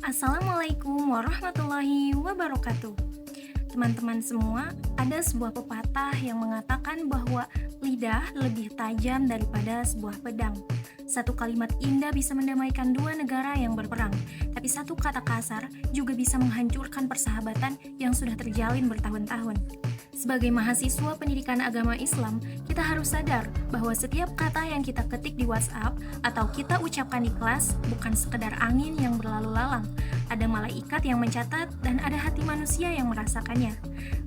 Assalamualaikum warahmatullahi wabarakatuh. Teman-teman semua, ada sebuah pepatah yang mengatakan bahwa lidah lebih tajam daripada sebuah pedang. Satu kalimat indah bisa mendamaikan dua negara yang berperang, tapi satu kata kasar juga bisa menghancurkan persahabatan yang sudah terjalin bertahun-tahun. Sebagai mahasiswa pendidikan agama Islam, kita harus sadar bahwa setiap kata yang kita ketik di WhatsApp atau kita ucapkan di kelas bukan sekedar angin yang berlalu lalang. Ada malaikat yang mencatat dan ada hati manusia yang merasakannya.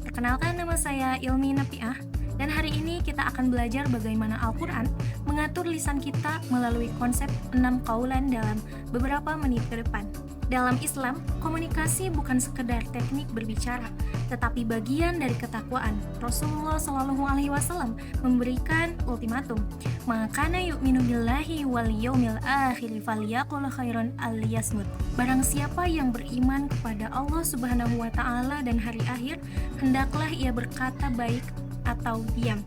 Perkenalkan, nama saya Ilmi Nafiah, dan hari ini kita akan belajar bagaimana Al-Quran mengatur lisan kita melalui konsep 6 kaulan dalam beberapa menit ke depan. Dalam Islam, komunikasi bukan sekedar teknik berbicara, tetapi bagian dari ketakwaan. Rasulullah Shallallahu Alaihi Wasallam memberikan ultimatum, "Makana yu'minu billahi wal yaumil akhir falyaqul khairan alyasmut." Barang siapa yang beriman kepada Allah Subhanahu wa taala dan hari akhir, hendaklah ia berkata baik atau diam.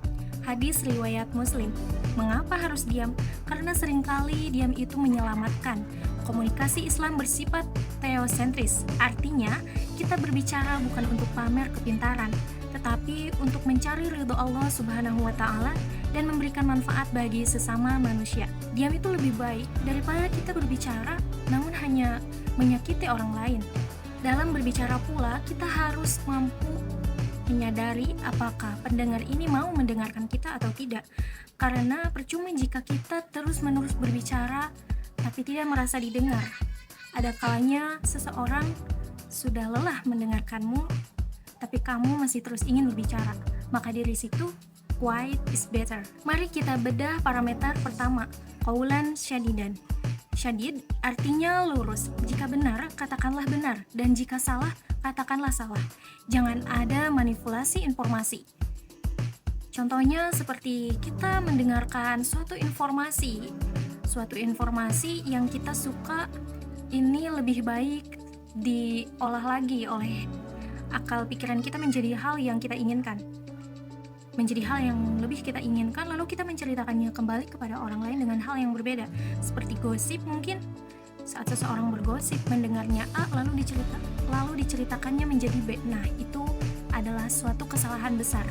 Hadis riwayat Muslim. Mengapa harus diam? Karena seringkali diam itu menyelamatkan. Komunikasi Islam bersifat teosentris, artinya kita berbicara bukan untuk pamer kepintaran, tetapi untuk mencari ridho Allah Subhanahu wa taala dan memberikan manfaat bagi sesama manusia. Diam itu lebih baik daripada kita berbicara namun hanya menyakiti orang lain. Dalam berbicara pula, kita harus mampu menyadari apakah pendengar ini mau mendengarkan kita atau tidak. Karena percuma jika kita terus-menerus berbicara tapi tidak merasa didengar. Ada kalanya seseorang sudah lelah mendengarkanmu, tapi kamu masih terus ingin berbicara. Maka dari situ, quiet is better. Mari kita bedah parameter pertama, qaulan syadidan. Syadid artinya lurus. Jika benar, katakanlah benar, dan jika salah, katakanlah salah. Jangan ada manipulasi informasi. Contohnya seperti kita mendengarkan suatu informasi yang kita suka, ini lebih baik diolah lagi oleh akal pikiran kita menjadi hal yang kita inginkan. Menjadi hal yang lebih kita inginkan, lalu kita menceritakannya kembali kepada orang lain dengan hal yang berbeda. Seperti gosip mungkin, saat seseorang bergosip, mendengarnya A lalu diceritakannya menjadi B. Nah, itu adalah suatu kesalahan besar.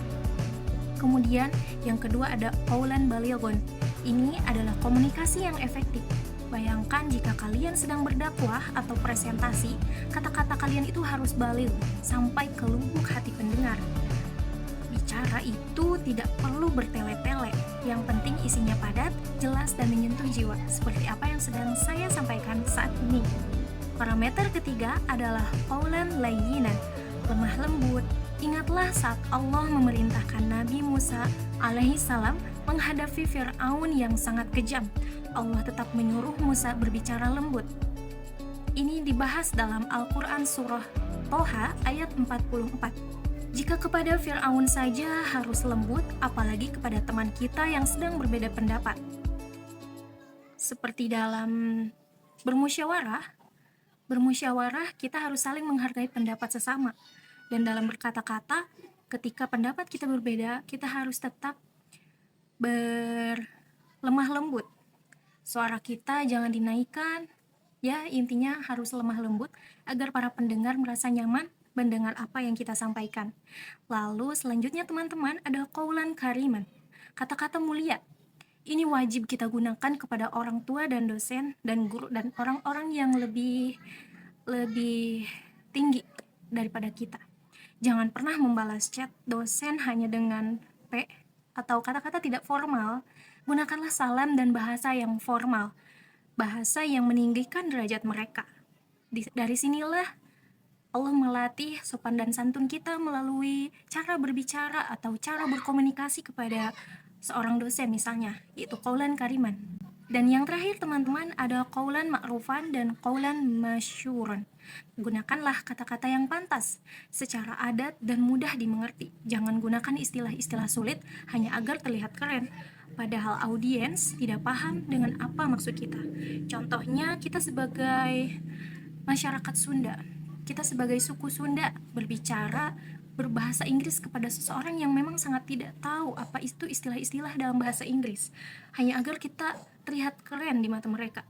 Kemudian yang kedua ada qaulan balighun. Ini adalah komunikasi yang efektif. Bayangkan jika kalian sedang berdakwah atau presentasi, kata-kata kalian itu harus baligh sampai ke lubuk hati pendengar. Bicara itu tidak perlu bertele-tele, yang penting isinya padat, jelas, dan menyentuh jiwa, seperti apa yang sedang saya sampaikan saat ini. Parameter ketiga adalah qaulan layyinan, lemah lembut. Ingatlah saat Allah memerintahkan Nabi Musa alaihissalam menghadapi Fir'aun yang sangat kejam. Allah tetap menyuruh Musa berbicara lembut. Ini dibahas dalam Al-Quran surah Toha ayat 44. Jika kepada Fir'aun saja harus lembut, apalagi kepada teman kita yang sedang berbeda pendapat. Seperti dalam bermusyawarah kita harus saling menghargai pendapat sesama. Dan dalam berkata-kata, ketika pendapat kita berbeda, kita harus tetap berlemah lembut. Suara kita jangan dinaikkan, ya intinya harus lemah lembut agar para pendengar merasa nyaman mendengar apa yang kita sampaikan. Lalu selanjutnya teman-teman ada qaulan kariman, kata-kata mulia. Ini wajib kita gunakan kepada orang tua dan dosen dan guru dan orang-orang yang lebih tinggi daripada kita. Jangan pernah membalas chat dosen hanya dengan P atau kata-kata tidak formal. Gunakanlah salam dan bahasa yang formal, bahasa yang meninggikan derajat mereka. Dari sinilah Allah melatih sopan dan santun kita melalui cara berbicara atau cara berkomunikasi kepada seorang dosen misalnya, yaitu qaulan kariman. Dan yang terakhir teman-teman ada qaulan ma'rufan dan qaulan masyuran. Gunakanlah kata-kata yang pantas, secara adat dan mudah dimengerti. Jangan gunakan istilah-istilah sulit hanya agar terlihat keren, padahal audiens tidak paham dengan apa maksud kita. Contohnya kita sebagai masyarakat Sunda, kita sebagai suku Sunda berbicara berbahasa Inggris kepada seseorang yang memang sangat tidak tahu apa itu istilah-istilah dalam bahasa Inggris, hanya agar kita terlihat keren di mata mereka.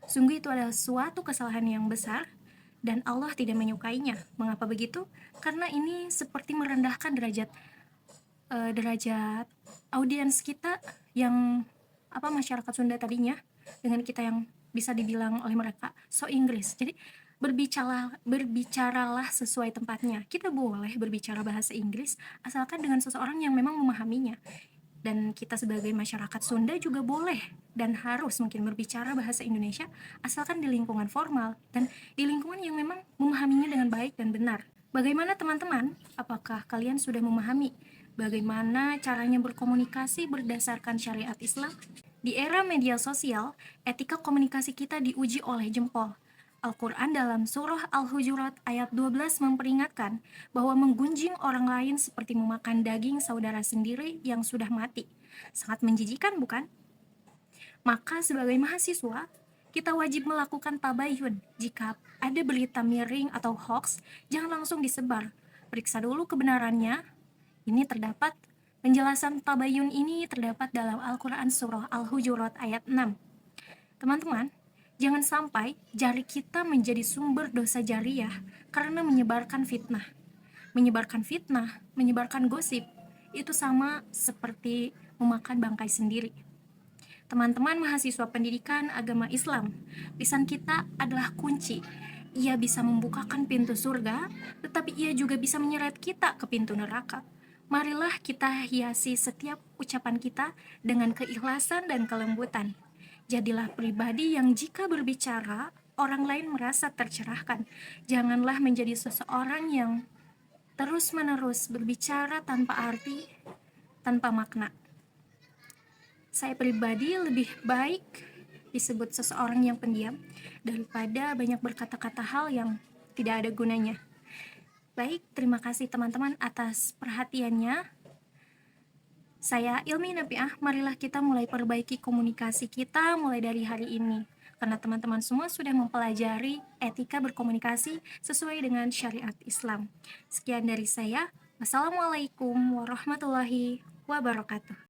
Sungguh itu adalah suatu kesalahan yang besar dan Allah tidak menyukainya. Mengapa begitu? Karena ini seperti merendahkan derajat audiens kita yang masyarakat Sunda tadinya, dengan kita yang bisa dibilang oleh mereka so Inggris. Jadi berbicaralah sesuai tempatnya. Kita boleh berbicara bahasa Inggris asalkan dengan seseorang yang memang memahaminya. Dan kita sebagai masyarakat Sunda juga boleh dan harus mungkin berbicara bahasa Indonesia asalkan di lingkungan formal dan di lingkungan yang memang memahaminya dengan baik dan benar. Bagaimana teman-teman? Apakah kalian sudah memahami bagaimana caranya berkomunikasi berdasarkan syariat Islam? Di era media sosial, etika komunikasi kita diuji oleh jempol. Al-Quran dalam surah Al-Hujurat ayat 12 memperingatkan bahwa menggunjing orang lain seperti memakan daging saudara sendiri yang sudah mati. Sangat menjijikan, bukan? Maka sebagai mahasiswa, kita wajib melakukan tabayun. Jika ada berita miring atau hoax, jangan langsung disebar. Periksa dulu kebenarannya. Ini terdapat penjelasan tabayun ini terdapat dalam Al-Quran surah Al-Hujurat ayat 6. Teman-teman, jangan sampai jari kita menjadi sumber dosa jariah karena menyebarkan fitnah. Menyebarkan gosip, itu sama seperti memakan bangkai sendiri. Teman-teman mahasiswa pendidikan agama Islam, lisan kita adalah kunci. Ia bisa membukakan pintu surga, tetapi ia juga bisa menyeret kita ke pintu neraka. Marilah kita hiasi setiap ucapan kita dengan keikhlasan dan kelembutan. Jadilah pribadi yang jika berbicara, orang lain merasa tercerahkan. Janganlah menjadi seseorang yang terus-menerus berbicara tanpa arti, tanpa makna. Saya pribadi lebih baik disebut seseorang yang pendiam daripada banyak berkata-kata hal yang tidak ada gunanya. Baik, terima kasih teman-teman atas perhatiannya. Saya Ilmi Nafiah, marilah kita mulai perbaiki komunikasi kita mulai dari hari ini. Karena teman-teman semua sudah mempelajari etika berkomunikasi sesuai dengan syariat Islam. Sekian dari saya. Wassalamualaikum warahmatullahi wabarakatuh.